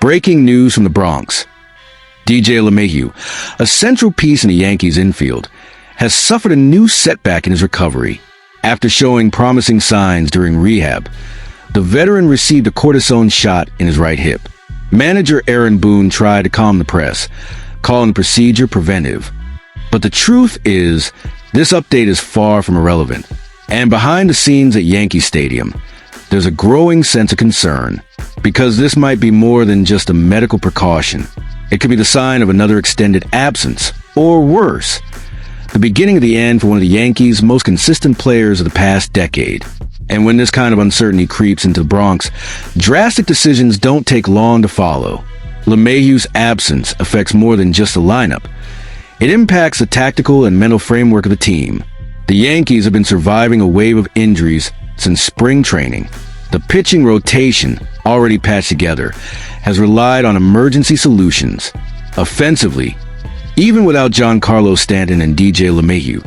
Breaking news from the Bronx. DJ LeMahieu, a central piece in the Yankees infield, has suffered a new setback in his recovery. After showing promising signs during rehab, the veteran received a cortisone shot in his right hip. Manager Aaron Boone tried to calm the press, calling the procedure preventive. But the truth is, this update is far from irrelevant. And behind the scenes at Yankee Stadium, there's a growing sense of concern, because this might be more than just a medical precaution. It could be the sign of another extended absence, or worse, the beginning of the end for one of the Yankees' most consistent players of the past decade. And when this kind of uncertainty creeps into the Bronx, drastic decisions don't take long to follow. LeMahieu's absence affects more than just the lineup. It impacts the tactical and mental framework of the team. The Yankees have been surviving a wave of injuries since spring training. The pitching rotation, already patched together, has relied on emergency solutions. Offensively, even without Giancarlo Stanton and DJ LeMahieu,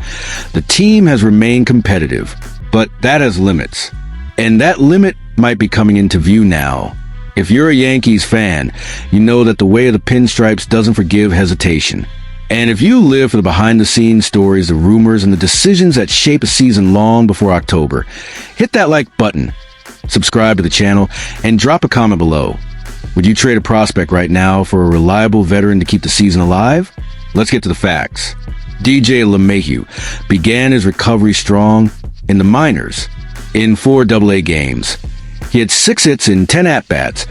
the team has remained competitive, but that has limits. And that limit might be coming into view now. If you're a Yankees fan, you know that the way of the pinstripes doesn't forgive hesitation. And if you live for the behind-the-scenes stories, the rumors, and the decisions that shape a season long before October, hit that like button, subscribe to the channel, and drop a comment below. Would you trade a prospect right now for a reliable veteran to keep the season alive? Let's get to the facts. DJ LeMahieu began his recovery strong in the minors. In 4 AA games, he had 6 hits in 10 at-bats,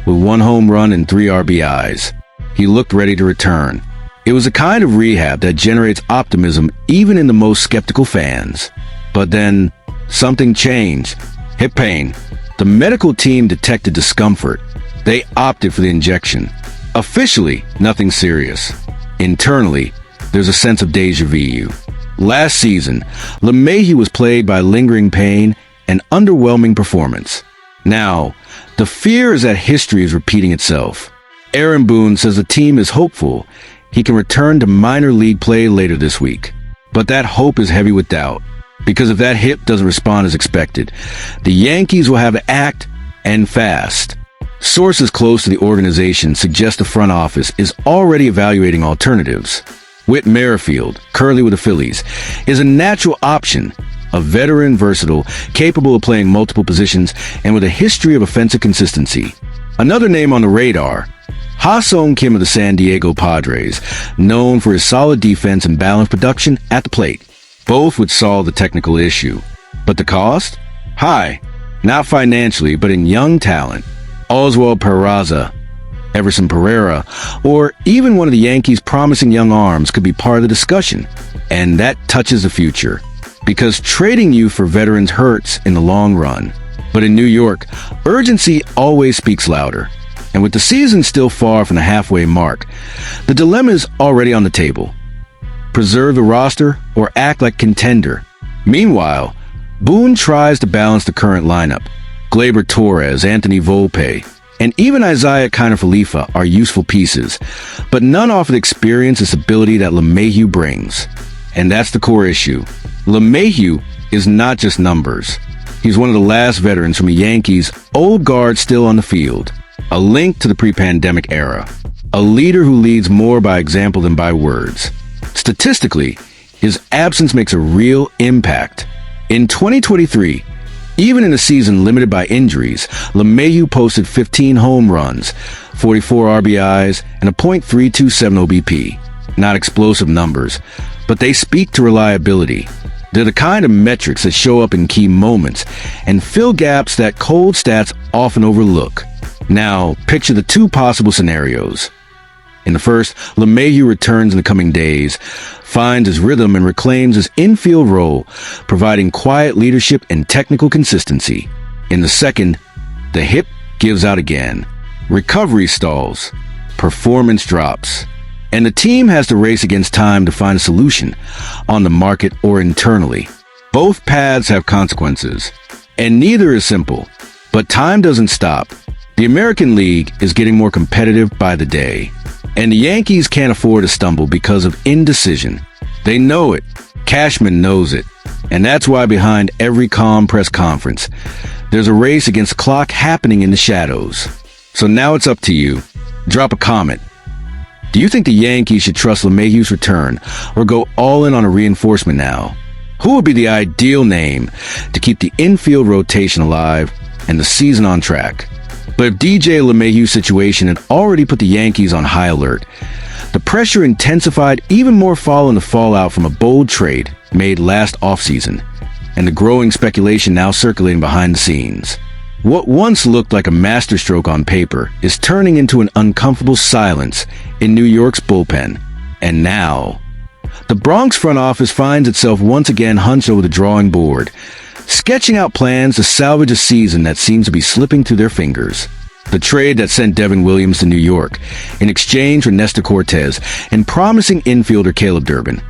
with 1 home run and 3 RBIs. He looked ready to return. It was a kind of rehab that generates optimism even in the most skeptical fans. But then, something changed. Hip pain. The medical team detected discomfort. They opted for the injection. Officially, nothing serious. Internally, there's a sense of déjà vu. Last season, LeMahieu was plagued by lingering pain and underwhelming performance. Now, the fear is that history is repeating itself. Aaron Boone says the team is hopeful he can return to minor league play later this week. But that hope is heavy with doubt, because if that hip doesn't respond as expected, the Yankees will have to act, and fast. Sources close to the organization suggest the front office is already evaluating alternatives. Whit Merrifield, currently with the Phillies, is a natural option, a veteran, versatile, capable of playing multiple positions, and with a history of offensive consistency. Another name on the radar, Ha-Seong Kim of the San Diego Padres, known for his solid defense and balanced production at the plate. Both would solve the technical issue. But the cost? High. Not financially, but in young talent. Oswald Peraza, Everson Pereira, or even one of the Yankees' promising young arms could be part of the discussion. And that touches the future. Because trading you for veterans hurts in the long run. But in New York, urgency always speaks louder. And with the season still far from the halfway mark, the dilemma is already on the table. Preserve the roster or act like contender. Meanwhile, Boone tries to balance the current lineup. Gleyber Torres, Anthony Volpe, and even Isaiah Kiner-Falefa are useful pieces, but none offer the experience and stability that LeMahieu brings. And that's the core issue. LeMahieu is not just numbers. He's one of the last veterans from the Yankees' old guard still on the field. A link to the pre-pandemic era. A leader who leads more by example than by words. Statistically, his absence makes a real impact. In 2023, even in a season limited by injuries, LeMahieu posted 15 home runs, 44 RBIs, and a .327 OBP. Not explosive numbers, but they speak to reliability. They're the kind of metrics that show up in key moments and fill gaps that cold stats often overlook. Now, picture the 2 possible scenarios. In the first, LeMahieu returns in the coming days, finds his rhythm and reclaims his infield role, providing quiet leadership and technical consistency. In the second, the hip gives out again. Recovery stalls. Performance drops. And the team has to race against time to find a solution, on the market or internally. Both paths have consequences, and neither is simple. But time doesn't stop. The American League is getting more competitive by the day, and the Yankees can't afford to stumble because of indecision. They know it. Cashman knows it. And that's why behind every calm press conference, there's a race against the clock happening in the shadows. So now it's up to you. Drop a comment. Do you think the Yankees should trust LeMahieu's return or go all in on a reinforcement now? Who would be the ideal name to keep the infield rotation alive and the season on track? But if DJ LeMahieu's situation had already put the Yankees on high alert, the pressure intensified even more following the fallout from a bold trade made last offseason and the growing speculation now circulating behind the scenes. What once looked like a masterstroke on paper is turning into an uncomfortable silence in New York's bullpen. And now, the Bronx front office finds itself once again hunched over the drawing board, sketching out plans to salvage a season that seems to be slipping through their fingers. The trade that sent Devin Williams to New York in exchange for Nestor Cortes and promising infielder Caleb Durbin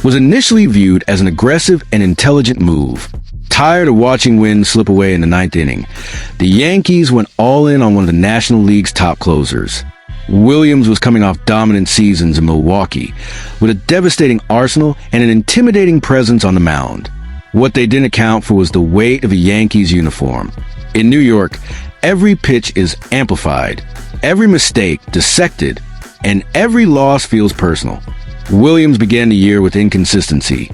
was initially viewed as an aggressive and intelligent move. Tired of watching wins slip away in the ninth inning, the Yankees went all in on one of the National League's top closers. Williams was coming off dominant seasons in Milwaukee, with a devastating arsenal and an intimidating presence on the mound. What they didn't account for was the weight of a Yankees uniform. In New York, every pitch is amplified, every mistake dissected, and every loss feels personal. Williams began the year with inconsistency,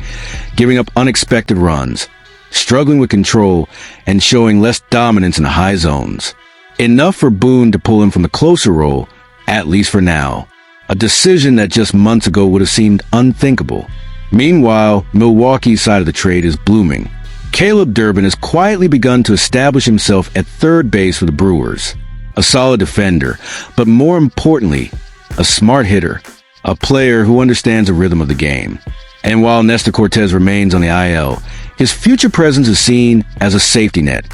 giving up unexpected runs, struggling with control, and showing less dominance in the high zones. Enough for Boone to pull him from the closer role, at least for now. A decision that just months ago would have seemed unthinkable. Meanwhile, Milwaukee's side of the trade is blooming. Caleb Durbin has quietly begun to establish himself at third base for the Brewers. A solid defender, but more importantly, a smart hitter. A player who understands the rhythm of the game. And while Nestor Cortes remains on the IL, his future presence is seen as a safety net.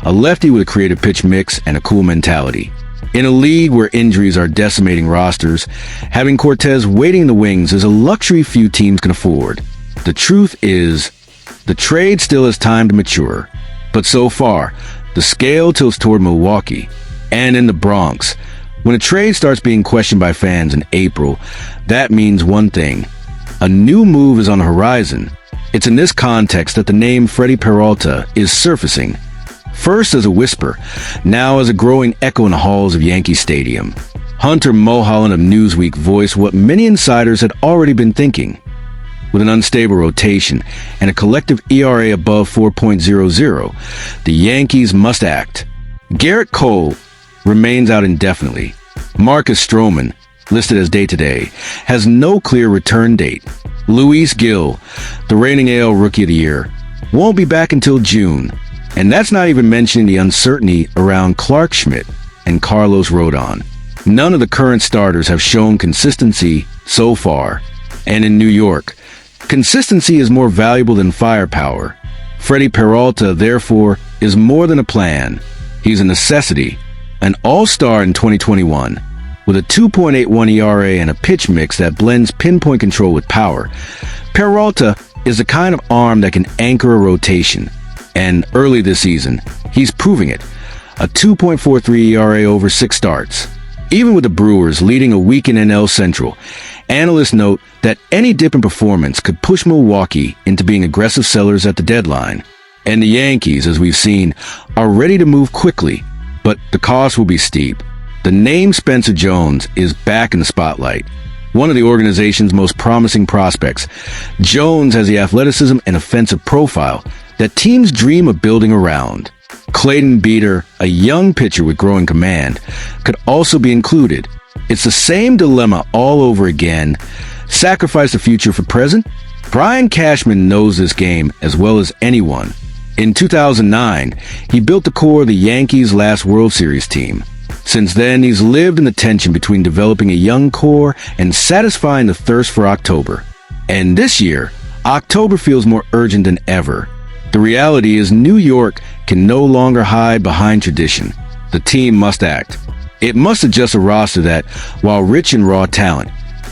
A lefty with a creative pitch mix and a cool mentality. In a league where injuries are decimating rosters, having Cortes waiting in the wings is a luxury few teams can afford. The truth is, the trade still has time to mature. But so far, the scale tilts toward Milwaukee. And in the Bronx, when a trade starts being questioned by fans in April, that means one thing. A new move is on the horizon. It's in this context that the name Freddy Peralta is surfacing. First as a whisper, now as a growing echo in the halls of Yankee Stadium. Hunter Mulholland of Newsweek voiced what many insiders had already been thinking. With an unstable rotation and a collective ERA above 4.00, the Yankees must act. Garrett Cole remains out indefinitely. Marcus Stroman, listed as day-to-day, has no clear return date. Luis Gil, the reigning AL Rookie of the Year, won't be back until June. And that's not even mentioning the uncertainty around Clark Schmidt and Carlos Rodon. None of the current starters have shown consistency so far. And in New York, consistency is more valuable than firepower. Freddy Peralta, therefore, is more than a plan. He's a necessity. An all-star in 2021, with a 2.81 ERA and a pitch mix that blends pinpoint control with power, Peralta is the kind of arm that can anchor a rotation. And early this season, he's proving it. A 2.43 ERA over 6 starts. Even with the Brewers leading a week in NL Central, analysts note that any dip in performance could push Milwaukee into being aggressive sellers at the deadline. And the Yankees, as we've seen, are ready to move quickly. But the cost will be steep. The name Spencer Jones is back in the spotlight. One of the organization's most promising prospects, Jones has the athleticism and offensive profile that teams dream of building around. Clayton Beeter, a young pitcher with growing command, could also be included. It's the same dilemma all over again. Sacrifice the future for present? Brian Cashman knows this game as well as anyone. In 2009, he built the core of the Yankees' last World Series team. Since then, he's lived in the tension between developing a young core and satisfying the thirst for October. And this year, October feels more urgent than ever. The reality is New York can no longer hide behind tradition. The team must act. It must adjust a roster that, while rich in raw talent,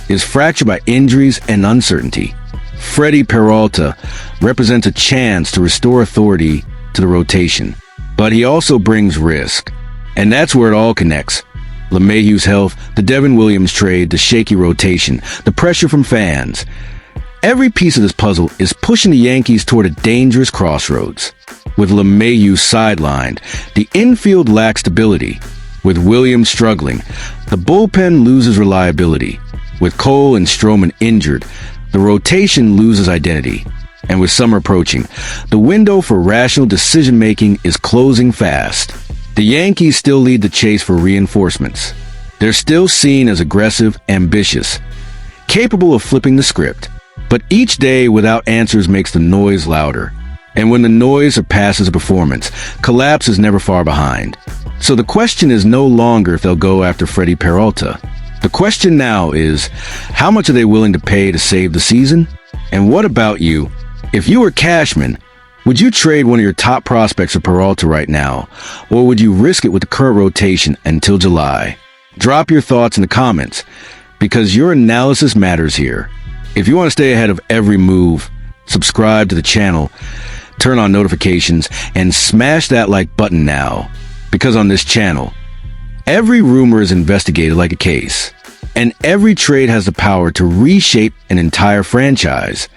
is fractured by injuries and uncertainty. Freddy Peralta represents a chance to restore authority to the rotation, but he also brings risk. And that's where it all connects. LeMahieu's health, the Devin Williams trade, the shaky rotation, the pressure from fans. Every piece of this puzzle is pushing the Yankees toward a dangerous crossroads. With LeMahieu sidelined, the infield lacks stability. With Williams struggling, the bullpen loses reliability. With Cole and Stroman injured, the rotation loses identity. And with summer approaching, the window for rational decision-making is closing fast. The Yankees still lead the chase for reinforcements. They're still seen as aggressive, ambitious, capable of flipping the script. But each day without answers makes the noise louder. And when the noise surpasses a performance, collapse is never far behind. So the question is no longer if they'll go after Freddy Peralta. The question now is, how much are they willing to pay to save the season? And what about you? If you were Cashman, would you trade one of your top prospects for Peralta right now? Or would you risk it with the current rotation until July? Drop your thoughts in the comments, because your analysis matters here. If you want to stay ahead of every move, subscribe to the channel, turn on notifications, and smash that like button now. Because on this channel, every rumor is investigated like a case, and every trade has the power to reshape an entire franchise.